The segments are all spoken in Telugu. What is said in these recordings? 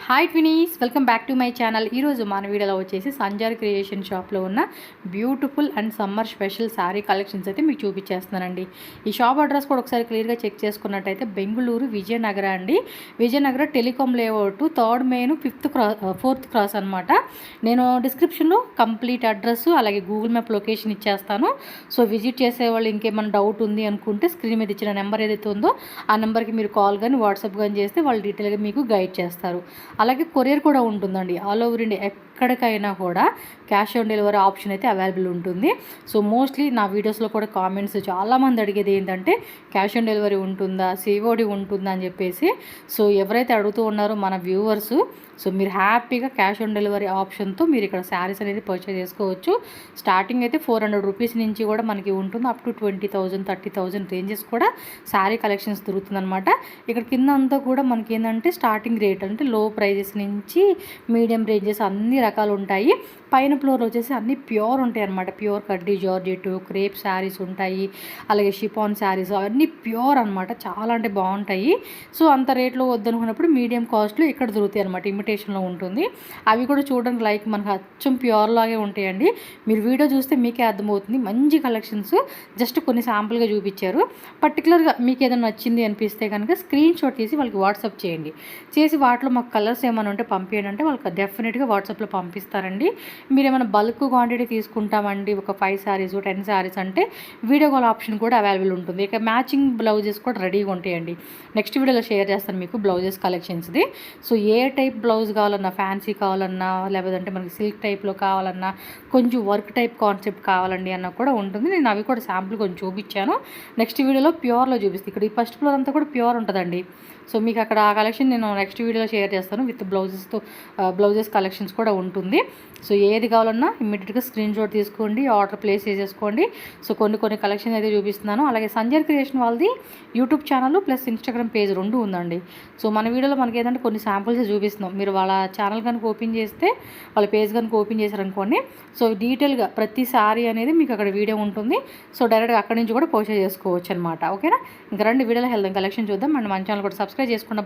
Hi twinnies, welcome back to my channel. ఈరోజు మన వీడియోలో వచ్చేసి సంజార్ క్రియేషన్ షాప్లో ఉన్న beautiful and summer special sari collections అయితే మీకు చూపించేస్తున్నానండి. ఈ షాప్ అడ్రస్ కూడా ఒకసారి క్లియర్గా చెక్ చేసుకున్నట్టయితే బెంగళూరు విజయనగర అండి. Vijayanagara telecom layout 3rd main 4th cross అనమాట. నేను డిస్క్రిప్షన్లో కంప్లీట్ అడ్రస్ అలాగే గూగుల్ మ్యాప్ లొకేషన్ ఇచ్చేస్తాను. సో విజిట్ చేసేవాళ్ళు ఇంకేమైనా డౌట్ ఉంది అనుకుంటే స్క్రీన్ మీద ఇచ్చిన నెంబర్ ఏదైతే ఉందో ఆ నెంబర్కి మీరు కాల్ కానీ వాట్సాప్ కానీ చేస్తే వాళ్ళు డీటెయిల్గా మీకు గైడ్ చేస్తారు. అలాగే కొరియర్ కూడా ఉంటుందండి. ఆల్ ఓవర్ ఇండియా ఎక్కడికైనా కూడా క్యాష్ ఆన్ డెలివరీ ఆప్షన్ అయితే అవైలబుల్ ఉంటుంది. సో మోస్ట్లీ నా వీడియోస్లో కూడా కామెంట్స్ చాలామంది అడిగేది ఏంటంటే క్యాష్ ఆన్ డెలివరీ ఉంటుందా, సిఓడి ఉంటుందా అని చెప్పేసి. సో ఎవరైతే అడుగుతూ ఉన్నారో మన వ్యూవర్స్, సో మీరు హ్యాపీగా క్యాష్ ఆన్ డెలివరీ ఆప్షన్తో మీరు ఇక్కడ శారీస్ అనేది పర్చేస్ చేసుకోవచ్చు. స్టార్టింగ్ అయితే 400 రూపీస్ నుంచి కూడా మనకి ఉంటుంది. అప్ టు 20,000 30,000 రేంజెస్ కూడా శారీ కలెక్షన్స్ దొరుకుతుందన్నమాట. ఇక్కడ కింద అంతా కూడా మనకి ఏంటంటే స్టార్టింగ్ రేట్ అంటే లో ప్రైజెస్ నుంచి మీడియం రేంజెస్ అన్ని రకాలు ఉంటాయి. పైన ఫ్లోర్లో వచ్చేసి అన్నీ ప్యూర్ ఉంటాయి అన్నమాట. ప్యూర్ కడ్డీ జార్జెట్ క్రేప్ శారీస్ ఉంటాయి, అలాగే షిఫాన్ శారీస్ అవన్నీ ప్యూర్ అనమాట. చాలా అంటే బాగుంటాయి. సో అంత రేట్లో వద్దనుకున్నప్పుడు మీడియం కాస్ట్లో ఇక్కడ దొరుకుతాయి అనమాట. ఇమిటేషన్లో ఉంటుంది. అవి కూడా చూడడానికి లైక్ మనకు అచ్చం ప్యూర్ లాగే ఉంటాయండి. మీరు వీడియో చూస్తే మీకే అర్థమవుతుంది. మంచి కలెక్షన్స్ జస్ట్ కొన్ని శాంపుల్గా చూపించారు. పర్టికులర్గా మీకు ఏదైనా నచ్చింది అనిపిస్తే కనుక స్క్రీన్ షాట్ తీసి వాళ్ళకి వాట్సాప్ చేయండి. చేసి వాటిలో మాకు కలర్స్ ఏమైనా ఉంటే పంపించండి అంటే వాళ్ళకి డెఫినెట్గా వాట్సాప్లో పంపిస్తారండి. మీరు ఏమైనా బల్క్ క్వాంటిటీ తీసుకుంటామండి, ఒక 5 శారీస్ 10 శారీస్ అంటే వీడియో కాల్ ఆప్షన్ కూడా అవైలబుల్ ఉంటుంది. ఇక మ్యాచింగ్ బ్లౌజెస్ కూడా రెడీగా ఉంటాయండి. నెక్స్ట్ వీడియోలో షేర్ చేస్తాను మీకు బ్లౌజెస్ కలెక్షన్స్ది. సో ఏ టైప్ బ్లౌజ్ కావాలన్నా, ఫ్యాన్సీ కావాలన్నా, లేకపోతే మనకి సిల్క్ టైప్లో కావాలన్నా, కొంచెం వర్క్ టైప్ కాన్సెప్ట్ కావాలండి అన్న కూడా ఉంటుంది. నేను అవి కూడా శాంపుల్ కొంచెం చూపించాను. నెక్స్ట్ వీడియోలో ప్యూర్లో చూపిస్తాను. ఇక్కడ ఈ ఫస్ట్ ఫ్లోర్ అంతా కూడా ప్యూర్ ఉంటుందండి. సో మీకు అక్కడ ఆ కలెక్షన్ నేను నెక్స్ట్ వీడియోలో షేర్ చేస్తాను. విత్ బ్లౌజెస్ కలెక్షన్స్ కూడా ఉంటుంది. సో ఏది కావాలన్నా ఇమ్మీడియట్గా స్క్రీన్ షాట్ తీసుకోండి, ఆర్డర్ ప్లేస్ చేసేసుకోండి. సో కొన్ని కలెక్షన్ అయితే చూపిస్తున్నాను. అలాగే సంజయ్ క్రియేషన్ వాళ్ళది YouTube channel plus Instagram page 2 ఉందండి. సో మన వీడియోలో మనకి ఏదంటే కొన్ని శాంపుల్స్ చూపిస్తున్నాం. మీరు వాళ్ళ ఛానల్ కనుక ఓపెన్ చేస్తే, వాళ్ళ పేజ్ కనుక ఓపెన్ చేశారనుకోండి, సో డీటెయిల్గా ప్రతి సారీ అనేది మీకు అక్కడ వీడియో ఉంటుంది. సో డైరెక్ట్గా అక్కడి నుంచి కూడా పర్చేస్ చేసుకోవచ్చు అనమాట. ఓకేనా? ఇంకా రండి వీడియోలో వెళ్దాం, కలెక్షన్ చూద్దాం. అండ్ మన ఛానల్ కూడా సబ్స్క్రైబ్ చేసుకోండి.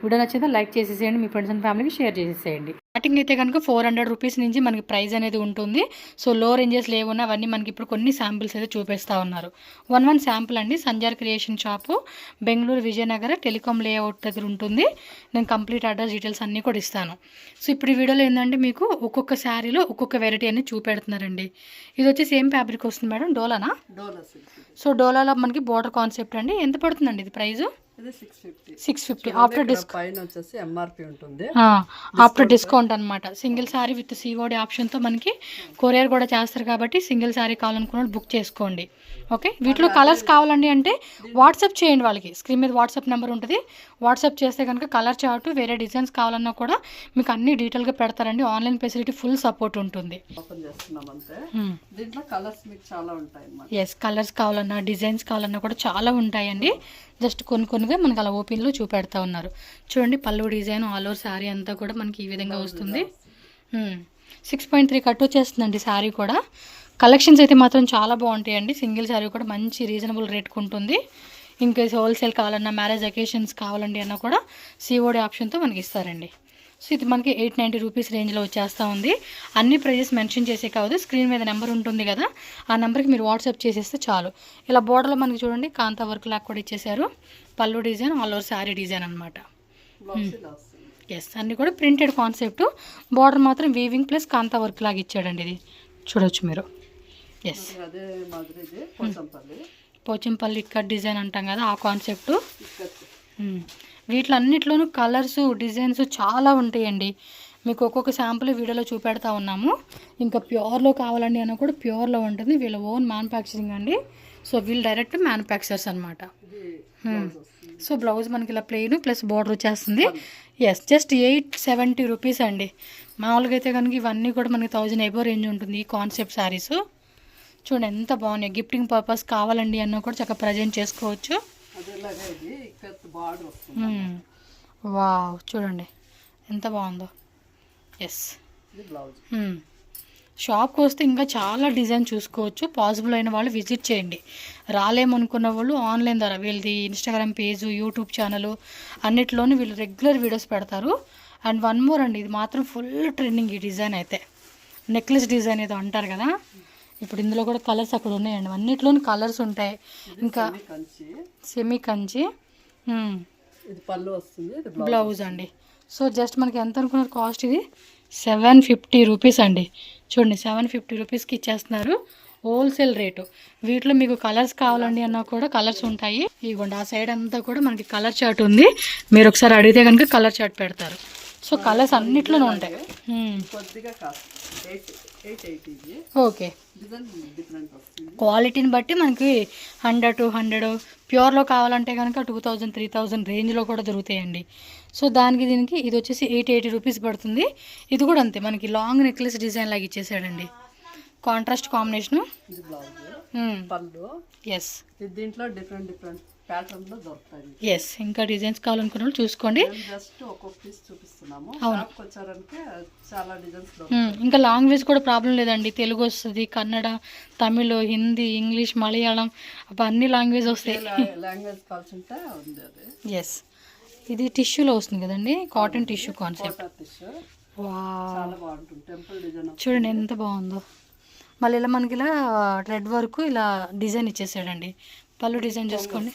వీడియో నచ్చితే లైక్ చేసేసేయండి, మీ ఫ్రెండ్స్ అండ్ ఫ్యామిలీకి షేర్ చేసేసేయండి. స్టార్టింగ్ అయితే కనుక 400 రూపీస్ నుంచి మనకి ప్రైస్ అనేది ఉంటుంది. సో లో రేంజెస్ లేవున్నా అవన్నీ మనకి ఇప్పుడు కొన్ని శాంపిల్స్ అయితే చూపిస్తూ ఉన్నారు. 1 శాంపుల్ అండి. Sanjar creation shop Bengaluru Vijayanagara telecom layout దగ్గర ఉంటుంది. నేను కంప్లీట్ అడ్రస్ డీటెయిల్స్ అన్నీ కూడా ఇస్తాను. సో ఇప్పుడు ఈ వీడియోలో ఏంటంటే మీకు ఒక్కొక్క శారీలో ఒక్కొక్క వెరైటీ అనేది చూపెడుతున్నారండి. ఇది వచ్చి సేమ్ ఫ్యాబ్రిక్ వస్తుంది మేడం. డోలానా? సో డోలాలో మనకి బోర్డర్ కాన్సెప్ట్ అండి. ఎంత పడుతుందండి ఇది price? 650 after discount. After discount అనమాట. సింగిల్ శారీ విత్ సిఓడి ఆప్షన్తో మనకి కొరియర్ కూడా చేస్తారు కాబట్టి సింగిల్ శారీ కావాలనుకున్న బుక్ చేసుకోండి. ఓకే, వీటిలో కలర్స్ కావాలండి అంటే వాట్సాప్ చేయండి వాళ్ళకి. స్క్రీన్ మీద వాట్సాప్ నెంబర్ ఉంటుంది. వాట్సాప్ చేస్తే కనుక కలర్ చార్ట్ వేరే డిజైన్స్ కావాలన్నా కూడా మీకు అన్ని డీటెయిల్గా పెడతారండి. ఆన్లైన్ ఫెసిలిటీ ఫుల్ సపోర్ట్ ఉంటుంది. ఎస్, కలర్స్ కావాలన్నా డిజైన్స్ కావాలన్నా కూడా చాలా ఉంటాయండి. జస్ట్ కొన్నిగా మనకి అలా ఓపెన్లో చూపెడతా ఉన్నారు. చూడండి పళ్ళు డిజైన్ ఆల్ ఓవర్ శారీ అంతా కూడా మనకి ఈ విధంగా వస్తుంది. 6.3 కట్ వచ్చేస్తుందండి శారీ కూడా. కలెక్షన్స్ అయితే మాత్రం చాలా బాగుంటాయండి. సింగిల్ శారీ కూడా మంచి రీజనబుల్ రేట్కి ఉంటుంది. ఇంకా హోల్సేల్ కావాలన్నా, మ్యారేజ్ అకేషన్స్ కావాలండి అన్నా కూడా సిఓడి ఆప్షన్తో మనకి ఇస్తారండి. సో ఇది మనకి 890 రూపీస్ రేంజ్లో వచ్చేస్తూ ఉంది. అన్ని ప్రైజెస్ మెన్షన్ చేసే కావద్దు. స్క్రీన్ మీద నెంబర్ ఉంటుంది కదా, ఆ నెంబర్కి మీరు వాట్సాప్ చేసేస్తే చాలు. ఇలా బోర్డర్లో మనకి చూడండి కాంతా వర్క్ లాగా కూడా ఇచ్చేసారు. పళ్ళు design all over sari design అనమాట. ఎస్, అన్నీ కూడా ప్రింటెడ్ కాన్సెప్ట్. బార్డర్ మాత్రం వీవింగ్ ప్లస్ కాంతా వర్క్ లాగా ఇచ్చాడండి. ఇది చూడొచ్చు మీరు. ఎస్, పోచంపల్లి ఇక్కత్ డిజైన్ అంటాం కదా, ఆ కాన్సెప్ట్. వీటిలన్నిటిలోనూ కలర్స్ డిజైన్స్ చాలా ఉంటాయండి. మీకు ఒక్కొక్క శాంపుల్ వీడియోలో చూపెడతా ఉన్నాము. ఇంకా ప్యూర్లో కావాలండి అన్న కూడా ప్యూర్లో ఉంటుంది. వీళ్ళ ఓన్ మ్యానుఫ్యాక్చరింగ్ అండి. సో వీళ్ళు డైరెక్ట్ మ్యానుఫ్యాక్చర్స్ అనమాట. సో బ్లౌజ్ మనకి ఇలా ప్లెయిన్ ప్లస్ బార్డర్ వచ్చేస్తుంది. ఎస్, జస్ట్ 870 రూపీస్ అండి. మామూలుగా అయితే కనుక ఇవన్నీ కూడా మనకి 1000 ఎబో రేంజ్ ఉంటుంది ఈ కాన్సెప్ట్ శారీస్. చూడండి ఎంత బాగున్నాయి. గిఫ్టింగ్ పర్పస్ కావాలండి అన్న కూడా చక్కగా ప్రజెంట్ చేసుకోవచ్చు. వావ్, చూడండి ఎంత బాగుందో. ఎస్, షాప్కి వస్తే ఇంకా చాలా డిజైన్ చూసుకోవచ్చు. పాసిబుల్ అయిన వాళ్ళు విజిట్ చేయండి. రాలేమనుకున్న వాళ్ళు ఆన్లైన్ ద్వారా వీళ్ళది ఇన్స్టాగ్రామ్ పేజ్, యూట్యూబ్ ఛానల్ అన్నిట్లోనూ వీళ్ళు రెగ్యులర్ వీడియోస్ పెడతారు. అండ్ వన్ మోర్ అండి, ఇది మాత్రం ఫుల్ ట్రెండింగ్ ఈ డిజైన్ అయితే, నెక్లెస్ డిజైన్ ఏదో అంటారు కదా. ఇప్పుడు ఇందులో కూడా కలర్స్ అక్కడ ఉన్నాయండి, అన్నిట్లోని కలర్స్ ఉంటాయి. ఇంకా సెమీ కంచి, ఇది పళ్ళు వస్తుంది, బ్లౌజ్ అండి. సో జస్ట్ మనకి ఎంత అనుకున్నారు కాస్ట్, ఇది 750 రూపీస్ అండి. చూడండి 750 రూపీస్కి ఇచ్చేస్తున్నారు, హోల్సేల్ రేటు. వీటిలో మీకు కలర్స్ కావాలండి అన్నా కూడా కలర్స్ ఉంటాయి. ఇదిగోండి ఆ సైడ్ అంతా కూడా మనకి కలర్ చార్ట్ ఉంది, మీరు ఒకసారి అడిగితే కనుక కలర్ చార్ట్ పెడతారు. సో కలర్స్ అన్నిట్లోనే ఉంటాయి. ఓకే, క్వాలిటీని బట్టి మనకి 100 to 100, ప్యూర్లో కావాలంటే కనుక 2000 3000 రేంజ్లో కూడా దొరుకుతాయండి. సో దానికి దీనికి ఇది వచ్చేసి 880 రూపీస్ పడుతుంది. ఇది కూడా అంతే, మనకి లాంగ్ నెక్లెస్ డిజైన్ లాగా ఇచ్చేసాడండి, కాంట్రాస్ట్ కాంబినేషన్. ఎస్, దీంట్లో డిఫరెంట్ ప్యాటర్న్ లో దొరుకుతాయి. ఎస్, ఇంకా డిజైన్స్ కావాలనుకున్న వాళ్ళు చూసుకోండి. జస్ట్ ఒక్కొక్క పీస్ చూపిస్తున్నాము. అవును, చాలా డిజైన్స్. ఇంకా లాంగ్వేజ్ కూడా ప్రాబ్లం లేదండి, తెలుగు వస్తుంది, కన్నడ, తమిళ్, హిందీ, ఇంగ్లీష్, మలయాళం, అన్ని లాంగ్వేజ్ వస్తాయి. లాంగ్వేజ్ కావాల్సింటే ఉంది అది. ఎస్, ఇది టిష్యూలో వస్తుంది కదండి, కాటన్ టిష్యూ కాన్సెప్ట్. చాలా బాగుంటుంది, టెంపుల్ డిజైన్ చూడండి ఎంత బాగుందో. మళ్ళీ ఇలా మనకి ఇలా రెడ్ వర్క్ ఇలా డిజైన్ ఇచ్చేసాడండి. పళ్ళు డిజైన్ చూసుకోండి.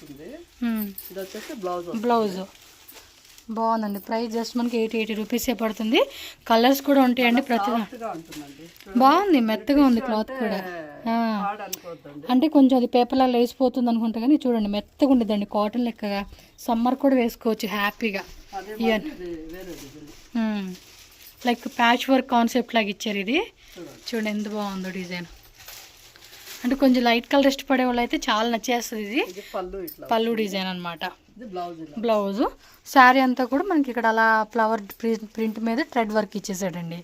బ్లౌజ్ బాగుందండి. ప్రైస్ జస్ట్ మనకి 880 రూపీసే పడుతుంది. కలర్స్ కూడా ఉంటాయండి, ప్రతి బాగుంది, మెత్తగా ఉంది క్లాత్ కూడా. అంటే కొంచెం అది పేపర్లా లేసిపోతుంది అనుకుంటా, కానీ చూడండి మెత్తగా ఉండదండి, కాటన్ లెక్కగా. సమ్మర్ కూడా వేసుకోవచ్చు హ్యాపీగా. లైక్ ప్యాచ్ వర్క్ కాన్సెప్ట్ లాగా ఇచ్చారు ఇది. చూడండి ఎంత బాగుందో డిజైన్. అంటే కొంచెం లైట్ కలర్ ఇష్టపడే వాళ్ళు అయితే చాలా నచ్చేస్తుంది. ఇది పళ్ళు డిజైన్ అనమాట. బ్లౌజ్ శారీ అంతా కూడా మనకి ఇక్కడ అలా ఫ్లవర్ ప్రింట్ మీద థ్రెడ్ వర్క్ ఇచ్చేసాడండి.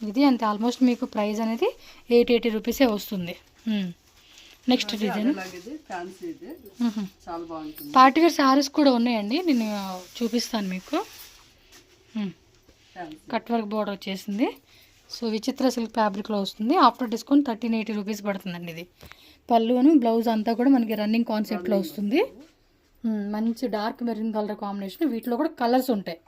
ఇది అంతే, ఆల్మోస్ట్ మీకు ప్రైస్ అనేది 880 రూపీసే వస్తుంది. Next design party wear sarees కూడా ఉన్నాయండి, నేను చూపిస్తాను మీకు. కట్ వర్క్ బోర్డర్ వచ్చేసింది. సో విచిత్ర సిల్క్ ఫ్యాబ్రిక్లో వస్తుంది. ఆఫ్టర్ డిస్కౌంట్ 1380 రూపీస్ పడుతుందండి. ఇది పళ్ళును బ్లౌజ్ అంతా కూడా మనకి రన్నింగ్ కాన్సెప్ట్లో వస్తుంది. మంచి డార్క్ మెరూన్ కలర్ కాంబినేషన్. వీటిలో కూడా కలర్స్ ఉంటాయి.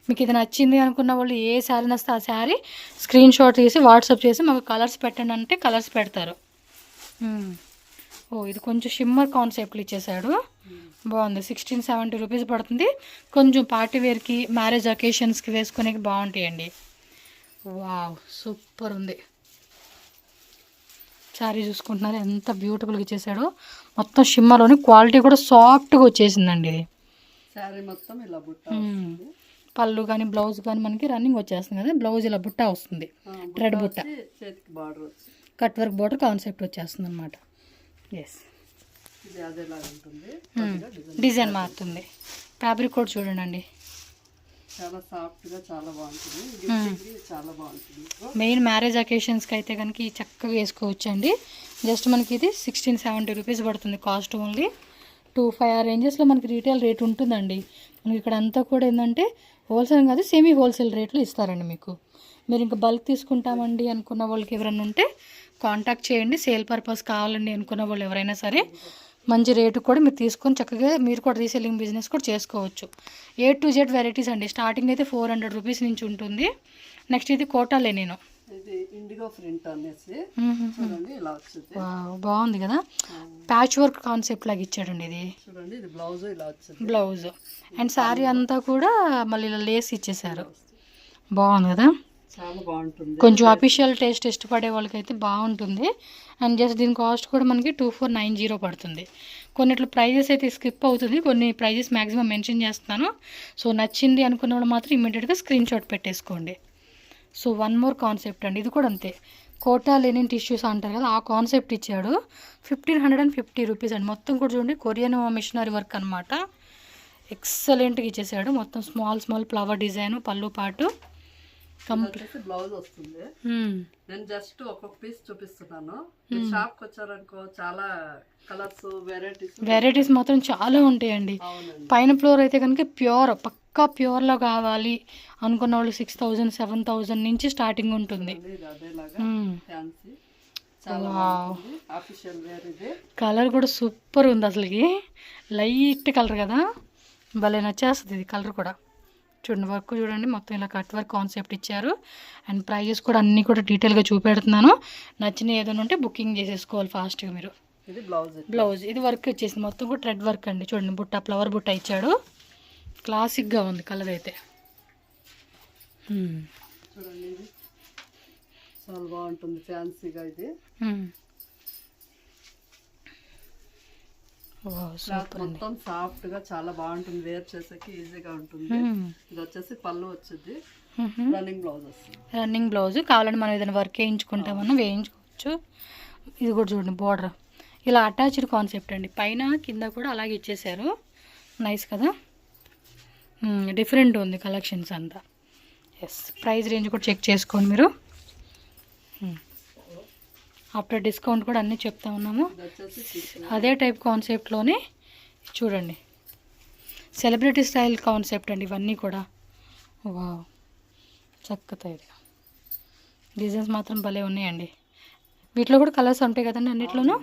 మీకు ఇది నచ్చింది అనుకున్న వాళ్ళు ఏ శారీ నస్తే ఆ శారీ స్క్రీన్ షాట్ తీసి వాట్సాప్ చేసి మాకు కలర్స్ పెట్టండి అంటే కలర్స్ పెడతారు. ఓ ఇది కొంచెం షిమ్మర్ కాన్సెప్ట్లు ఇచ్చేసాడు, బాగుంది. 1670 రూపీస్ పడుతుంది. కొంచెం పార్టీ వేర్కి, మ్యారేజ్ అకేషన్స్కి వేసుకునేకి బాగుంటాయండి. వావ్, సూపర్ ఉంది. శారీ చూసుకుంటున్నారు ఎంత బ్యూటిఫుల్గా ఇచ్చేసాడో. మొత్తం షిమ్మర్లోని క్వాలిటీ కూడా సాఫ్ట్గా వచ్చేసిందండి. ఇది శారీ మొత్తం ఇలా బుట్ట, పళ్ళు కానీ బ్లౌజ్ కానీ మనకి రన్నింగ్ వచ్చేస్తుంది కదా. బ్లౌజ్ ఇలా బుట్ట వస్తుంది, థ్రెడ్ బుట్ట, కట్ వర్క్ బోర్డర్ కాన్సెప్ట్ వచ్చేస్తుంది అనమాట. ఎస్, డిజైన్ మారుతుంది. ఫ్యాబ్రిక్ కూడా చూడండి, చాలా సాఫ్ట్గా చాలా బాగుంటుంది. చాలా బాగుంటుంది. మెయిన్ మ్యారేజ్ అకేషన్స్కి అయితే కనుక చక్కగా వేసుకోవచ్చు అండి. జస్ట్ మనకి ఇది 1670 రూపీస్ పడుతుంది కాస్ట్. ఓన్లీ 25 ఆ రేంజెస్లో మనకి రీటైల్ రేట్ ఉంటుందండి. మనకి ఇక్కడ అంతా కూడా ఏంటంటే హోల్సేల్ కాదు, సెమీ హోల్సేల్ రేట్లు ఇస్తారండి మీకు. మీరు ఇంకా బల్క్ తీసుకుంటామండి అనుకున్న వాళ్ళకి ఎవరైనా ఉంటే కాంటాక్ట్ చేయండి. సేల్ పర్పస్ కావాలండి అనుకున్న వాళ్ళు ఎవరైనా సరే మంచి రేటు కూడా మీరు తీసుకొని చక్కగా మీరు కూడా రీసెల్లింగ్ బిజినెస్ కూడా చేసుకోవచ్చు. A to Z వెరైటీస్ అండి. స్టార్టింగ్ అయితే 400 రూపీస్ నుంచి ఉంటుంది. నెక్స్ట్ ఇది కోటా లెనిన్, బాగుంది కదా. ప్యాచ్ వర్క్ కాన్సెప్ట్ లాగా ఇచ్చాడండి. ఇది బ్లౌజ్ అండ్ శారీ అంతా కూడా మళ్ళీ ఇలా లేస్ ఇచ్చేసారు, బాగుంది కదా. చాలా బాగుంటుంది. కొంచెం అఫీషియల్ టేస్ట్ ఇష్టపడే వాళ్ళకైతే బాగుంటుంది. అండ్ జస్ట్ దీని కాస్ట్ కూడా మనకి 2490 పడుతుంది. కొన్నిట్లో ప్రైజెస్ అయితే స్కిప్ అవుతుంది, కొన్ని ప్రైజెస్ మ్యాక్సిమం మెన్షన్ చేస్తున్నాను. సో నచ్చింది అనుకున్న వాళ్ళు మాత్రం ఇమ్మీడియట్గా స్క్రీన్ షాట్ పెట్టేసుకోండి. సో వన్ మోర్ కాన్సెప్ట్ అండి, ఇది కూడా అంతే. కోటా లెనిన్ టిష్యూస్ అంటారు కదా, ఆ కాన్సెప్ట్ ఇచ్చాడు. 1550 రూపీస్ అండి. మొత్తం కూడా చూడండి కొరియన్ మిషనరీ వర్క్ అనమాట. ఎక్సలెంట్గా ఇచ్చేసాడు. మొత్తం స్మాల్ ఫ్లవర్ డిజైన్, పళ్ళు పాటు బ్లౌజ్ వస్తుంది. నేను జస్ట్ ఒక్కొక్క పీస్ చూపిస్తున్నాను. షాప్కి వచ్చారనుకో చాలా కలర్స్ వెరైటీస్ మాత్రం చాలా ఉంటాయండి. పైన ఫ్లోర్ అయితే కనుక ప్యూర్, పక్కా ప్యూర్లో కావాలి అనుకున్న వాళ్ళు 6000 7000 నుంచి స్టార్టింగ్ ఉంటుంది. కలర్ కూడా సూపర్ ఉంది అసలుకి, లైట్ కలర్ కదా, భలే నచ్చేస్తుంది ఇది కలర్ కూడా. చూడండి వర్క్ చూడండి, మొత్తం ఇలా కట్ వర్క్ కాన్సెప్ట్ ఇచ్చారు. అండ్ ప్రైజెస్ కూడా అన్నీ కూడా డీటెయిల్గా చూపెడుతున్నాను. నచ్చిన ఏదైనా ఉంటే బుకింగ్ చేసేసుకోవాలి ఫాస్ట్గా మీరు. ఇది బ్లౌజ్. బ్లౌజ్ ఇది వర్క్ వచ్చేసింది, మొత్తం కూడా థ్రెడ్ వర్క్ అండి. చూడండి బుట్ట, ఫ్లవర్ బుట్ట ఇచ్చాడు. క్లాసిక్గా ఉంది కలర్ అయితే. చూడండి ఇది చాలా బాగుంటుంది, ఫ్యాన్సీగా. ఇది మొత్తం సాఫ్ట్ గా చాలా బాగుంటుంది, వేర్ చేసేకి ఈజీగా ఉంటుంది. ఇది వచ్చేసి పళ్ళు వచ్చింది, రన్నింగ్ బ్లౌజ్ వస్తుంది. రన్నింగ్ బ్లౌజ్ కావాలంటే మనం ఏదైనా వర్క్ వేయించుకుంటామన్నా వేయించుకోవచ్చు. ఇది కూడా చూడండి బోర్డర్ ఇలా అటాచ్డ్ కాన్సెప్ట్ అండి, పైన కింద కూడా అలాగే ఇచ్చేసారు. నైస్ కదా, డిఫరెంట్ ఉంది కలెక్షన్స్ అంతా. ఎస్, ప్రైస్ రేంజ్ కూడా చెక్ చేసుకోండి మీరు. ఆఫ్టర్ డిస్కౌంట్ కూడా అన్నీ చెప్తా ఉన్నాము. అదే టైప్ కాన్సెప్ట్లోనే చూడండి, సెలబ్రిటీ స్టైల్ కాన్సెప్ట్ అండి ఇవన్నీ కూడా. వావ్, చక్కగా ఇది డిజైన్స్ మాత్రం భలే ఉన్నాయండి. వీటిలో కూడా కలర్స్ ఉంటాయి కదండి అన్నిట్లోనూ.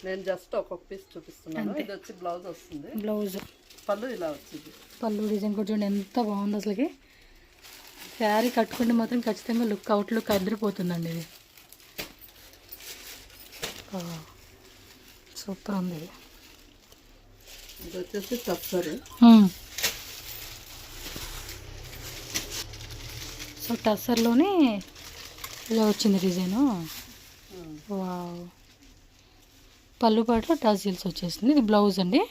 నేను జస్ట్ ఒక్కొక్క పీస్ చూపిస్తున్నాను. ఇది వచ్చి బ్లౌజ్ వస్తుంది. బ్లౌజ్, పళ్ళు ఇలా వచ్చింది. పళ్ళు డిజైన్ కూడా చూడండి ఎంత బాగుంది అసలుకి. శారీ కట్టుకుంటే మాత్రం ఖచ్చితంగా అవుట్ లుక్ అదిరిపోతుందండి. ఇది సూపర్ ఉంది. ఇది వచ్చేసి టస్సర్. సో టస్సర్లోనే ఇలా వచ్చింది డిజైను. వావ్, పళ్ళు పాటు టజిల్స్ వచ్చేసింది. ఇది బ్లౌజ్ అండి,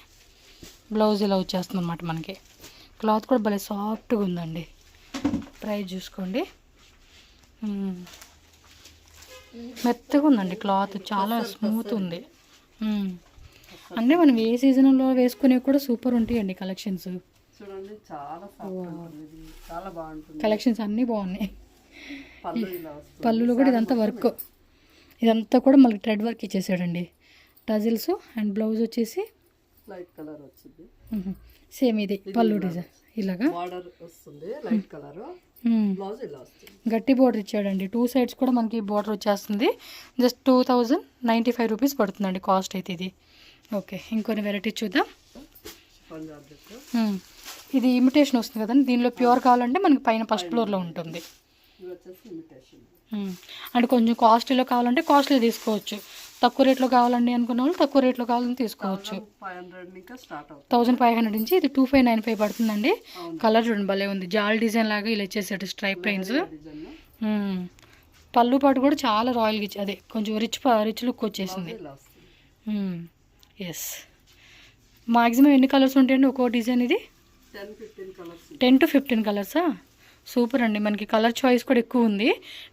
బ్లౌజ్ ఇలా వచ్చేస్తుంది అనమాట మనకి. క్లాత్ కూడా భలే సాఫ్ట్గా ఉందండి. ప్రైస్ చూసుకోండి, మెత్తగా ఉందండి క్లాత్, చాలా స్మూత్ ఉంది. అంటే మనం ఏ సీజన్లో వేసుకునే కూడా సూపర్ ఉంటాయండి కలెక్షన్స్. చూడండి చాలా చాలా బాగుంటుంది, కలెక్షన్స్ అన్నీ బాగున్నాయి. పళ్ళులో కూడా ఇదంతా వర్క్, ఇదంతా కూడా మనకి థ్రెడ్ వర్క్ ఇచ్చేసాడండి. టజిల్స్ అండ్ బ్లౌజ్ వచ్చేసి లైట్ కలర్ వచ్చింది. సేమ్ ఇది పళ్ళు డిజైన్ ఇలాగా బార్డర్ వస్తుంది, లైట్ కలర్. బ్లౌజ్ ఇలా వస్తుంది, గట్టి బోర్డర్ ఇచ్చాడండి. 2 sides కూడా మనకి బోర్డర్ వచ్చేస్తుంది. జస్ట్ 2095 రూపీస్ పడుతుందండి కాస్ట్ అయితే ఇది. ఓకే, ఇంకొన్ని వెరైటీ చూద్దాం. ఇది ఇమిటేషన్ వస్తుంది కదండి, దీనిలో ప్యూర్ కావాలంటే మనకి పైన ఫస్ట్ ఫ్లోర్లో ఉంటుంది. అంటే కొంచెం కాస్ట్లీలో కావాలంటే కాస్ట్లీ తీసుకోవచ్చు, తక్కువ రేట్లో కావాలండి అనుకున్న వాళ్ళు తక్కువ రేట్లో కావాలని తీసుకోవచ్చు. 1500 నుంచి ఇది 2595 పడుతుందండి. కలర్ చూడండి భలే ఉంది, జాల్ డిజైన్ లాగా ఇలా ఇచ్చేసాడు స్ట్రైప్ లైన్స్. పళ్ళు పాటు కూడా చాలా రాయల్గా ఇచ్చి అదే కొంచెం రిచ్ లుక్ వచ్చేసింది. ఎస్, మాక్సిమం ఎన్ని కలర్స్ ఉంటాయండి ఒక్కో డిజైన్? ఇది 10 to 15 కలర్సా? సూపర్ అండి, మనకి కలర్ చాయిస్ కూడా ఎక్కువ ఉంది.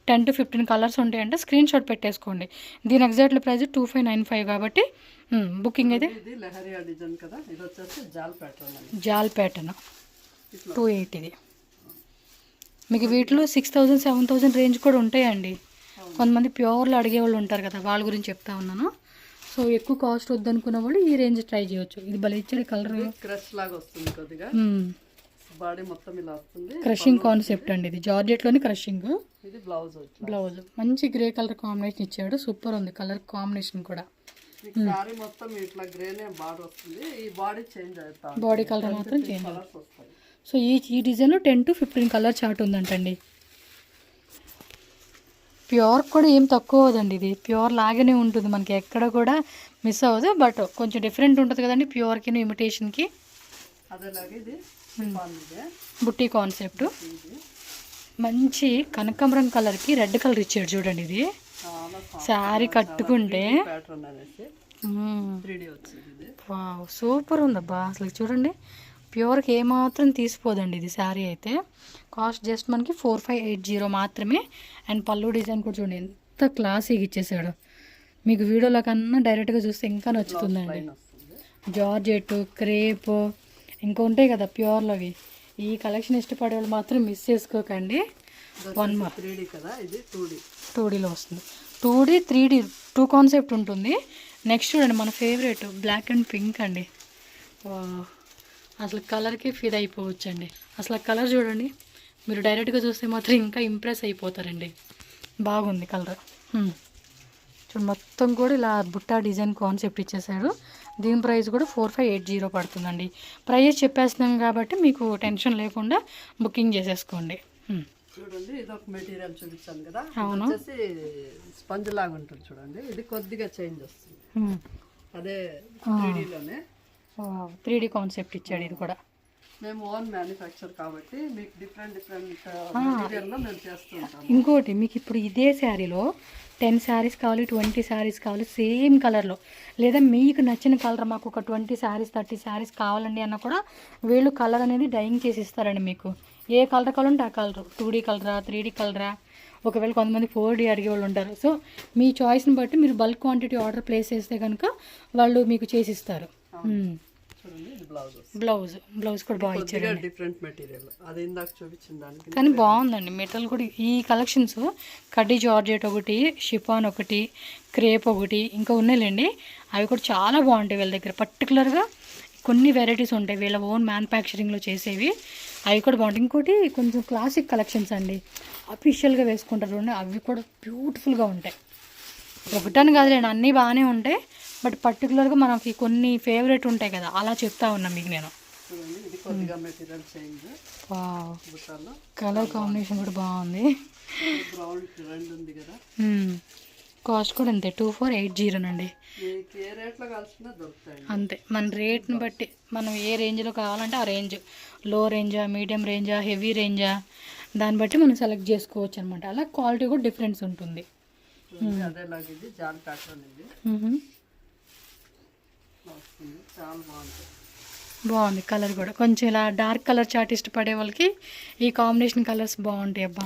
10 to 15 కలర్స్ ఉంటాయంటే స్క్రీన్ షాట్ పెట్టేసుకోండి. దీని ఎగ్జాక్ట్లీ ప్రైస్ 2595 కాబట్టి బుకింగ్ అయితే జాల్ ప్యాటర్న్ 280. ఇది మీకు వీటిలో 6000 7000 రేంజ్ కూడా ఉంటాయండి. కొంతమంది ప్యూర్లో అడిగే వాళ్ళు ఉంటారు కదా, వాళ్ళ గురించి చెప్తా ఉన్నాను. సో ఎక్కువ కాస్ట్ వద్దనుకున్న వాళ్ళు ఈ రేంజ్ ట్రై చేయొచ్చు. ఇది భలే ఇచ్చాడు కలర్, క్రష్ లాగా వస్తుంది కొద్దిగా, బాడీ మొత్తం ఇలా వస్తుంది. క్రషింగ్ కాన్సెప్ట్ అండి ఇది, జార్జెట్లోని క్రషింగ్. ఇది బ్లౌజ్, బ్లౌజ్ మంచి గ్రే కలర్ కాంబినేషన్ ఇచ్చాడు, సూపర్ ఉంది కలర్ కాంబినేషన్ కూడా. సారీ మొత్తం ఇట్లా గ్రేనే బార్డర్ వస్తుంది, ఈ బాడీ చేంజ్ అవుతుంది, బాడీ కలర్ మాత్రం చేంజ్ అవుతుంది. సో ఈ డిజైన్లో 10 to 15 కలర్ చార్ట్ ఉందంటండి. ప్యూర్ కూడా ఏం తక్కువ అవ్వదండి, ఇది ప్యూర్ లాగానే ఉంటుంది, మనకి ఎక్కడ కూడా మిస్ అవ్వదు. బట్ కొంచెం డిఫరెంట్ ఉంటుంది కదండి ప్యూర్కి ఇమిటేషన్కి. అదేలాగే ఇది బుట్టి కాన్సెప్ట్, మంచి కనకాంబరం కలర్కి రెడ్ కలర్ ఇచ్చాడు చూడండి. ఇది శారీ కట్టుకుంటే వావ్ సూపర్ ఉందబ్బా అసలు. చూడండి ప్యూర్కి ఏమాత్రం తీసిపోదండి ఇది శారీ అయితే. కాస్ట్ జస్ట్ మనకి 4580 మాత్రమే. అండ్ పళ్ళు డిజైన్ కూడా చూడండి ఎంత క్లాసీగా ఇచ్చేసాడు. మీకు వీడియోలో కన్నా డైరెక్ట్గా చూస్తే ఇంకా నచ్చుతుందండి. జార్జెట్, క్రేప్ ఇంకా ఉంటాయి కదా ప్యూర్లోవి. ఈ కలెక్షన్ ఇష్టపడే వాళ్ళు మాత్రం మిస్ చేసుకోకండి. 1 more 2Dలో వస్తుంది. 2D 3D 2 కాన్సెప్ట్ ఉంటుంది. నెక్స్ట్ చూడండి మన ఫేవరెట్ బ్లాక్ అండ్ పింక్ అండి. అసలు కలర్కి ఫీడ్ అయిపోవచ్చు అండి. అసలు కలర్ చూడండి, మీరు డైరెక్ట్గా చూస్తే మాత్రం ఇంకా ఇంప్రెస్ అయిపోతారండి. బాగుంది కలర్. చూడండి మొత్తం కూడా ఇలా బుట్టా డిజైన్ కాన్సెప్ట్ ఇచ్చేసాడు. దీని ప్రైస్ కూడా 4580 పడుతుందండి. ప్రైస్ చెప్పేస్తున్నాం కాబట్టి మీకు టెన్షన్ లేకుండా బుకింగ్ చేసేసుకోండి. చూడండి ఇది ఒక మెటీరియల్ చూపించాను కదా, అవును. వచ్చేసి స్పంజ్ లాగా ఉంటుంది చూడండి. ఇది కొద్దిగా చేంజ్ వస్తుంది, అదే 3Dలోనే 3D కాన్సెప్ట్ ఇచ్చాడు. ఇది కూడా మేము ఓన్ మ్యానుఫ్యాక్చర్ కాబట్టి మీకు డిఫరెంట్ మెటీరియల్లో మేము చేస్తూ ఉంటాం. ఇంకోటి మీకు ఇప్పుడు ఇదే శారీలో 10 శారీస్ కావాలి, 20 శారీస్ కావాలి సేమ్ కలర్లో, లేదా మీకు నచ్చిన కలర్ మాకు ఒక 20 శారీస్ 30 శారీస్ కావాలండి అన్న కూడా వీళ్ళు కలర్ అనేది డైయింగ్ చేసి ఇస్తారండి. మీకు ఏ కలర్ కావాలంటే ఆ కలర్, 2D కలరా 3D కలరా, ఒకవేళ కొంతమంది 4D అడిగే వాళ్ళు ఉంటారు. సో మీ చాయిస్ని బట్టి మీరు బల్క్ క్వాంటిటీ ఆర్డర్ ప్లేస్ చేస్తే కనుక వాళ్ళు మీకు చేసిస్తారు. చూడండి ఇది బ్లౌజ్, బ్లౌజ్ కూడా బాగా ఇచ్చారు, డిఫరెంట్ మెటీరియల్, అది ఇందాక చూపించిన దానికి కానీ బాగుందండి మెటీరియల్ కూడా. ఈ కలెక్షన్స్ కడ్డీ జార్జెట్ ఒకటి, షిఫాన్ ఒకటి, క్రేప్ ఒకటి, ఇంకా ఉన్నాయిలేండి. అవి కూడా చాలా బాగుంటాయి వీళ్ళ దగ్గర. పర్టికులర్గా కొన్ని వెరైటీస్ ఉంటాయి వీళ్ళ ఓన్ మ్యానుఫ్యాక్చరింగ్లో చేసేవి, అవి కూడా బాగుంటాయి. ఇంకోటి కొంచెం క్లాసిక్ కలెక్షన్స్ అండి, అఫీషియల్గా వేసుకుంటారు, అవి కూడా బ్యూటిఫుల్గా ఉంటాయి. ఒకటని కాదులేండి, అన్నీ బాగానే ఉంటాయి, బట్ పర్టికులర్గా మనకి కొన్ని ఫేవరెట్ ఉంటాయి కదా, అలా చెప్తా ఉన్నా మీకు నేను. కలర్ కాంబినేషన్ కూడా బాగుంది. కాస్ట్ కూడా అంతే 2480 అంతే. మన రేట్ని బట్టి మనం ఏ రేంజ్లో కావాలంటే ఆ రేంజ్, లో రేంజా, మీడియం రేంజా, హెవీ రేంజా, దాన్ని బట్టి మనం సెలెక్ట్ చేసుకోవచ్చు అనమాట. అలా క్వాలిటీ కూడా డిఫరెన్స్ ఉంటుంది. బాగుంది కలర్ కూడా. కొంచెం ఇలా డార్క్ కలర్ చాట్ ఇష్టపడే వాళ్ళకి ఈ కాంబినేషన్ కలర్స్ బాగుంటాయి అబ్బా.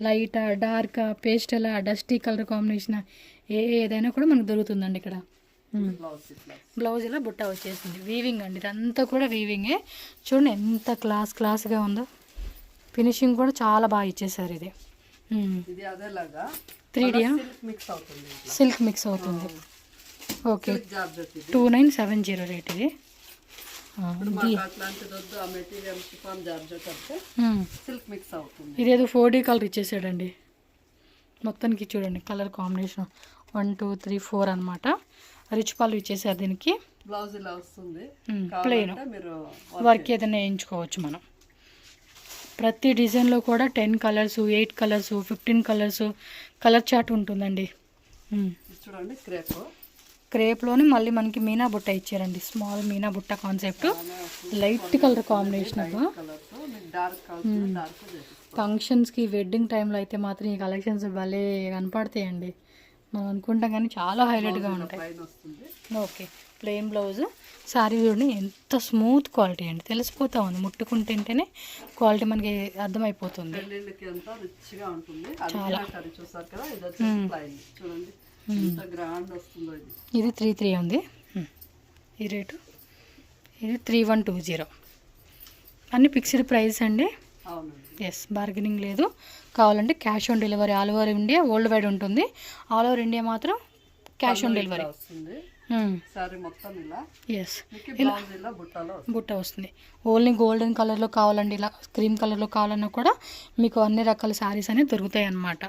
Light, dark, pastel, dusty colour combination ఏదైనా కూడా మనకు దొరుకుతుందండి ఇక్కడ. బ్లౌజ్ ఇలా బుట్ట వచ్చేసింది, వీవింగ్ అండి, ఇదంతా కూడా వీవింగే. చూడండి ఎంత క్లాస్గా ఉందో, ఫినిషింగ్ కూడా చాలా బాగా ఇచ్చేసారు. ఇది 3D సిల్క్ మిక్స్ అవుతుంది. ఓకే 2970 రేట్ ఇది. ఇదేదో 4D కలర్ ఇచ్చేసాడండి మొత్తానికి. చూడండి కలర్ కాంబినేషన్ 1 2 3 4 అనమాట. రిచ్ పళ్ళు ఇచ్చేసారు దీనికి. బ్లౌజ్ ఇలా వస్తుంది, ప్లెయిన్ వర్క్ ఏదైనా వేయించుకోవచ్చు మనం. ప్రతి డిజైన్లో కూడా 10 colours, 8 colours, 15 colours colour chart ఉంటుందండి. చూడండి క్రేప్లోనే మళ్ళీ మనకి మీనా బుట్ట ఇచ్చారండి, స్మాల్ మీనా బుట్ట కాన్సెప్ట్, లైట్ కలర్ కాంబినేషన్. ఫంక్షన్స్కి వెడ్డింగ్ టైంలో అయితే మాత్రం ఈ కలెక్షన్స్ భలే కనపడతాయండి. మనం అనుకుంటాం కానీ చాలా హైలైట్గా ఉంటాయి. Okay plain blouse. శారీ చూడండి ఎంత స్మూత్ క్వాలిటీ అండి, తెలిసిపోతా ఉంది, ముట్టుకుంటేనే క్వాలిటీ మనకి అర్థమైపోతుంది. చాలా ఇది 33 ఉంది ఈ రేటు. ఇది 3120. అన్ని ఫిక్స్డ్ ప్రైస్ అండి. ఎస్, బార్గెనింగ్ లేదు. కావాలంటే cash on delivery all over India world wide ఉంటుంది. ఆల్ ఓవర్ ఇండియా మాత్రం క్యాష్ ఆన్ డెలివరీ. ఎస్, ఇలా బుట్ట వస్తుంది. ఓన్లీ గోల్డెన్ కలర్లో కావాలండి, ఇలా క్రీమ్ కలర్లో కావాలన్నా కూడా మీకు అన్ని రకాల శారీస్ అనేవి దొరుకుతాయి అన్నమాట.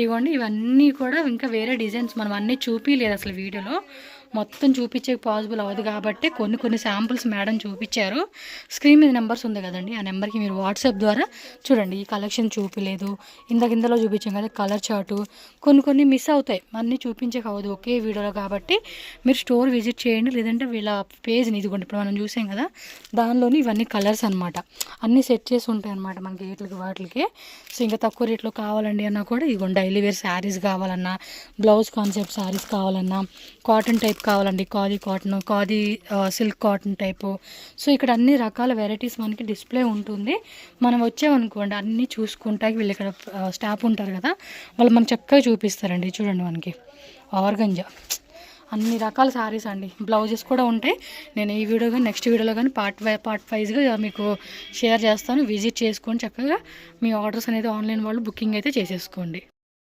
ఇవ్వండి ఇవన్నీ కూడా ఇంకా వేరే డిజైన్స్ మనం అన్నీ చూపించలేదు అసలు వీడియోలో, మొత్తం చూపించే పాసిబుల్ అవ్వదు కాబట్టి కొన్ని శాంపుల్స్ మేడం చూపించారు. స్క్రీన్ మీద నెంబర్స్ ఉంది కదండి, ఆ నెంబర్కి మీరు వాట్సాప్ ద్వారా చూడండి. ఈ కలెక్షన్ చూపించలేదు, ఇందులో చూపించాం కదా కలర్ చార్టు, కొన్ని మిస్ అవుతాయి, అన్నీ చూపించక అవ్వదు ఒకే వీడియోలో కాబట్టి మీరు స్టోర్ విజిట్ చేయండి. లేదంటే వీళ్ళ పేజ్ని ఇదిగోండి ఇప్పుడు మనం చూసాం కదా దానిలోని ఇవన్నీ కలర్స్ అనమాట, అన్నీ సెట్ చేసి ఉంటాయి అనమాట మనకి వీటికి వాటికి. సో ఇంకా తక్కువ రేట్లో కావాలండి అన్నా కూడా ఇదిగోండి డైలీ వేర్ శారీస్ కావాలన్నా, బ్లౌజ్ కాన్సెప్ట్ శారీస్ కావాలన్నా, కాటన్ టైప్ కావాలండి, khadi cotton, khadi silk cotton type. So ఇక్కడ అన్ని రకాల వెరైటీస్ మనకి డిస్ప్లే ఉంటుంది. మనం వచ్చామనుకోండి అన్నీ చూసుకుంటా వీళ్ళు ఇక్కడ స్టాఫ్ ఉంటారు కదా వాళ్ళు మనకు చక్కగా చూపిస్తారండి. చూడండి మనకి ఆర్గంజా అన్ని రకాల శారీస్ అండి, బ్లౌజెస్ కూడా ఉంటాయి. నేను ఈ వీడియో కానీ నెక్స్ట్ వీడియోలో కానీ పార్ట్ వైజ్గా మీకు షేర్ చేస్తాను. విజిట్ చేసుకొని చక్కగా మీ ఆర్డర్స్ అనేది ఆన్లైన్ వాళ్ళు బుకింగ్ అయితే చేసేసుకోండి.